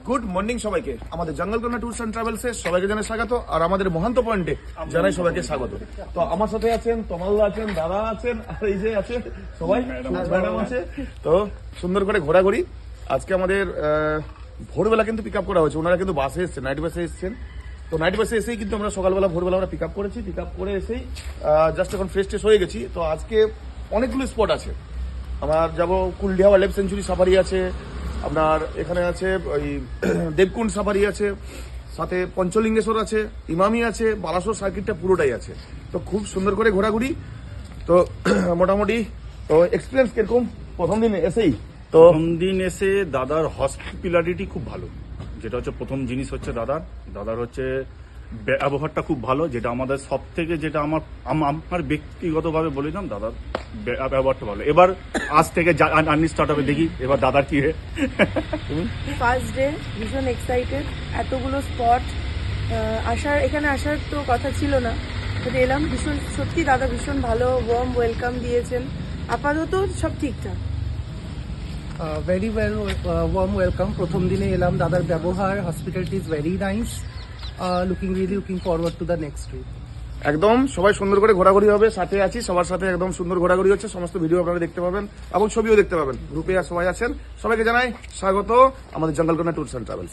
Good morning সবাইকে। আমাদের Jangalkanya tours and ট্রাভেলসে সবাইকে জানাই স্বাগত, আর আমাদের মহান্ত পয়েন্টে জানাই সবাইকে স্বাগত। তো আমার সাথে আছেন তমালদা আছেন, দাদা আছেন, আর এই যে আছে সবাই ম্যাডাম আছে। তো সুন্দর করে ঘোরাঘুরি। আজকে আমাদের ভোরবেলা কিন্তু পিক আপ করা হয়েছে, ওনারা কিন্তু বাসে এসছেন, নাইট বাসে এসছেন। তো নাইট বাসে এসেই কিন্তু আমরা সকালবেলা ভোরবেলা আমরা পিক আপ করেছি। পিক আপ করে এসেই জাস্ট এখন ফ্রেশ ট্রেশ হয়ে গেছি। তো আজকে অনেকগুলো স্পট আছে। আমার যাবো Kuldiha wild life century safari আছে, আপনার এখানে আছে ওই দেবকুণ্ড সাফারি আছে, সাথে পঞ্চলিঙ্গেশ্বর আছে, ইমামি আছে, বালাসোর সার্কিটটা পুরোটাই আছে। তো খুব সুন্দর করে ঘোরাঘুরি। তো মোটামুটি তো এক্সপিরিয়েন্স কিরকম প্রথম দিন এসেই? তো প্রথম দিন এসে দাদার হসপিটালিটি খুব ভালো। যেটা হচ্ছে প্রথম জিনিস হচ্ছে দাদার হচ্ছে ব্যবহারটা খুব ভালো, যেটা আমাদের সব থেকে, যেটা আমার ব্যক্তিগতভাবে বলেছিলাম, দাদার ব্যবহারটা ভালো। এবার আজ থেকে জার্নি স্টার্ট হবে, দেখি এবার দাদার কি হয়। ফার্স্ট ডে ভীষণ এক্সাইটেড, এতগুলো স্পট এখানে আসার তো কথা ছিল না, কিন্তু এলাম। ভীষণ সত্যি দাদা ভীষণ ভালো ওয়ার্ম ওয়েলকাম দিয়েছেন। আপাতত সব ঠিকঠাক। Very well warm welcome. প্রথম দিনে এলাম, দাদার ব্যবহার, hospitality is very nice. Looking forward to the next week. একদম সবাই সুন্দর করে ঘোরাঘুরি হবে, সাথে আছি সবার সাথে, একদম সুন্দর ঘোরাঘুরি হচ্ছে। সমস্ত ভিডিও আপনারা দেখতে পাবেন এবং ছবিও দেখতে পাবেন। গ্রুপে সবাই আছেন, সবাইকে জানাই স্বাগত আমাদের জঙ্গলকন্যা ট্যুরস অ্যান্ড ট্রাভেলস।